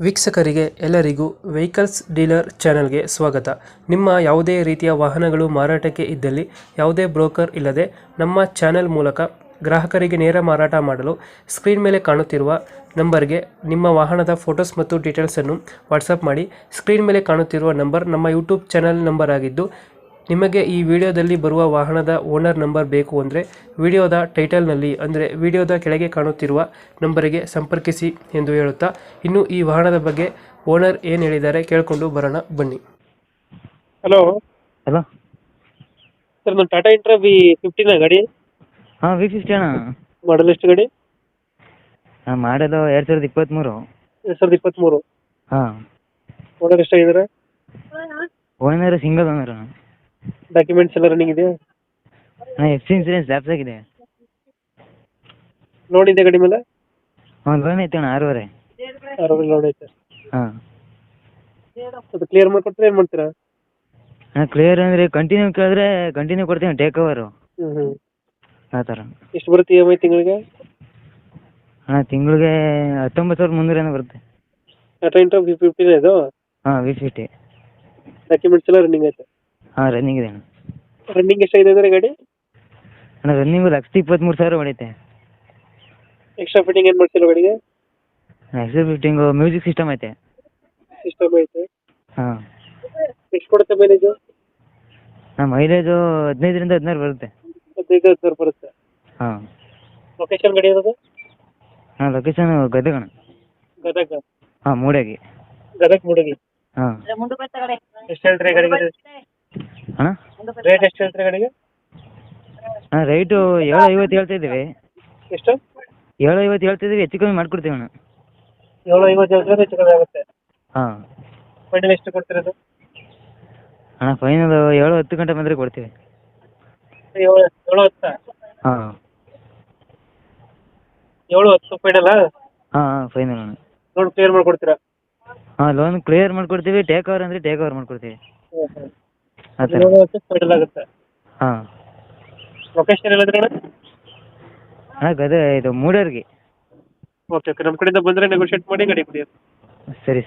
ವೀಕ್ಷಕರಿಗೆ ಎಲ್ಲರಿಗೂ vehicles dealer ಚಾನೆಲ್ಗೆ ಸ್ವಾಗತ. ನಿಮ್ಮ ಯಾವುದೇ ರೀತಿಯ ವಾಹನಗಳು ಮಾರಾಟಕ್ಕೆ ಇದ್ದಲ್ಲಿ ಯಾವುದೇ ಬ್ರೋಕರ್ ಇಲ್ಲದೆ ನಮ್ಮ ಚಾನೆಲ್ ಮೂಲಕ ಗ್ರಾಹಕರಿಗೆ ನೇರ ಮಾರಾಟ ಮಾಡಲು ಸ್ಕ್ರೀನ್ ಮೇಲೆ ಕಾಣುತ್ತಿರುವ ನಂಬರ್ಗೆ ನಿಮ್ಮ ವಾಹನದ ಫೋಟೋಸ್ ಮತ್ತು ಡೀಟೇಲ್ಸನ್ನು ವಾಟ್ಸಪ್ ಮಾಡಿ. ಸ್ಕ್ರೀನ್ ಮೇಲೆ ಕಾಣುತ್ತಿರುವ ನಂಬರ್ ನಮ್ಮ ಯೂಟ್ಯೂಬ್ ಚಾನೆಲ್ ನಂಬರ್ ಆಗಿದ್ದು, ನಿಮಗೆ ಈ ವಿಡಿಯೋದಲ್ಲಿ ಬರುವ ವಾಹನದ ಓನರ್ ನಂಬರ್ ಬೇಕು ಅಂದರೆ ವಿಡಿಯೋದ ಟೈಟಲ್ನಲ್ಲಿ ಅಂದರೆ ವಿಡಿಯೋದ ಕೆಳಗೆ ಕಾಣುತ್ತಿರುವ ನಂಬರಿಗೆ ಸಂಪರ್ಕಿಸಿ ಎಂದು ಹೇಳುತ್ತಾ, ಇನ್ನು ಈ ವಾಹನದ ಬಗ್ಗೆ ಓನರ್ ಏನು ಹೇಳಿದ್ದಾರೆ ಕೇಳಿಕೊಂಡು ಬರೋಣ ಬನ್ನಿ. Hello hello. ಸರ್, ನಾನು ಟಾಟಾ ಇಂಟ್ರಾ V15 ಗಾಡಿ ಹಾಂ, V50 ಅಣ್ಣ. ಮಾಡಲ್ ಎಷ್ಟು ಗಾಡಿ? ಮಾಡಲು 2023. 2023. ಹಾಂ. ಓನರ್ ಎಷ್ಟಾಗಿದ್ದಾರೆ? ಓನರ್ ಸಿಂಗಲ್ ಓನರ್ ಅಣ್ಣ. ಡಾಕ್ಯುಮೆಂಟ್ಸ್ ಎಲ್ಲ ರನ್ನಿಂಗ್ ಇದೆಯಾ? FC ಇನ್ಸೂರೆನ್ಸ್ ಲ್ಯಾಪ್ಸ್ ಆಗಿದೆ. ಲೋನ್ ಇದೆ ಗಾಡಿ ಮೇಲೆ? ಹಾಂ, ಲೋನ್ ಐತೆ ಅಣ್ಣ 6.5. 6 ಲೋನ್ ಐತೆ. ಹಾಂ. ಅದು ಕ್ಲಿಯರ್ ಮಾಡ್ಕೊಡ್ತೀರಾ ಏನು ಮಾಡ್ತೀರಾ? ಹಾಂ, ಕ್ಲಿಯರ್ ಅಂದರೆ ಕಂಟಿನ್ಯೂ ಕೇಳಿದ್ರೆ ಕಂಟಿನ್ಯೂ ಕೊಡ್ತೀನಿ, ಟೇಕ್ ಓವರು ಹ್ಞೂ ಆ ಥರ. ಎಷ್ಟು ಬರುತ್ತೆ EMI ತಿಂಗಳಿಗೆ? ಹಾಂ, ತಿಂಗಳಿಗೆ 19,300 ಬರುತ್ತೆ. ಟಾಟಾ ಇಂಟ್ರಾ V15 ಇದು? ಹಾಂ, V50. ಡಾಕ್ಯುಮೆಂಟ್ಸ್ ಎಲ್ಲ ರನ್ನಿಂಗ್ ಐತೆ? ಹಾಂ, ರನ್ನಿಂಗ್ ಇದೆ ಅಣ್ಣ. ರನ್ನಿಂಗ್ ಎಷ್ಟಾಗಿದೆ ಅಂದರೆ ಗಾಡಿ? ಅಣ್ಣ, ರನ್ನಿಂಗು 1,23,000 ಹೊಡೈತೆ. ಎಕ್ಸ್ಟ್ರಾ ಫಿಟ್ಟಿಂಗ್ ಏನು ಮಾಡ್ತಿಲ್ಲ ಗಾಡಿಗೆ? ಎಕ್ಸ್ಟ್ರಾ ಫಿಟ್ಟಿಂಗು ಮ್ಯೂಸಿಕ್ ಸಿಸ್ಟಮ್ ಐತೆ. ಸಿಸ್ಟಮ್ ಐತೆ. ಹಾಂ. ಎಷ್ಟು ಕೊಡುತ್ತೆ ಮೈಲೇಜು? ಹಾಂ, ಮೈಲೇಜು 15ರಿಂದ 16 ಬರುತ್ತೆ. 15-16 ಬರುತ್ತೆ. ಹಾಂ. ಲೊಕೇಶನ್ ಗಾಡಿ ಇರೋದು? ಹಾಂ, ಲೊಕೇಶನ್ ಗದಗ ಅಣ್ಣ. ಗದಗ? ಹಾಂ, ಮೂಡಗಿ. ಗದಗ ಮೂಡಗಿ. ಹಾಂ. ಎಷ್ಟು ಹೇಳ್ತೀರಿ ಗಾಡಿಗೆ? ಅಣ್ಣ, ರೇಟ್ ಎಷ್ಟು ಹೇಳ್ತೀರಿ ಗಾಡಿಗೆ? ಹಾಂ, ರೈಟು 750 ಹೇಳ್ತಾ ಇದ್ದೀವಿ. ಎಷ್ಟು? 750 ಹೇಳ್ತಿದ್ದೀವಿ, ಹೆಚ್ಚು ಕಮ್ಮಿ ಮಾಡ್ಕೊಡ್ತೀವಿ ಅಣ್ಣ. 750 ಹೇಳ್ತಾರೆ, ಹೆಚ್ಚು ಕಮ್ಮಿ ಆಗುತ್ತೆ. ಹಾಂ. ಫೈನಲ್ ಎಷ್ಟು ಕೊಡ್ತಿರೋದು? ಅಣ್ಣ, ಫೈನಲ್ 7-10 ಗಂಟೆ ಬಂದರೆ ಕೊಡ್ತೀವಿ. 7-10? ಹಾಂ. 7-10 ಫೈನಲ್ಲಾ? ಹಾಂ ಹಾಂ, ಫೈನಲ್ ಅಣ್ಣ. ಲೋನ್ ಕ್ಲಿಯರ್ ಮಾಡ್ಕೊಡ್ತೀರಾ? ಹಾಂ, ಲೋನ್ ಕ್ಲಿಯರ್ ಮಾಡ್ಕೊಡ್ತೀವಿ, ಟೇಕ್ ಓವರ್ ಅಂದರೆ ಟೇಕ್ ಓವರ್ ಮಾಡ್ಕೊಡ್ತೀವಿ ಆ ಥರ. 7-10 ಫೈನಲ್ ಆಗುತ್ತೆ. ಹಾಂ. ಲೊಕೇಶನ್ ಹೇಳಿದ್ರೆ ಅಣ್ಣ? ಅಣ್ಣ, ಗದಗ ಇದು ಮೂಡರ್ಗಿ. ಓಕೆ ಓಕೆ, ನಮ್ಮ ಕಡೆಯಿಂದ ಬಂದರೆ ನೆಗೋಷಿಯೇಟ್ ಮಾಡಿ ಗಾಡಿ ಕೊಡಿ. ಸರಿ ಸರಿ.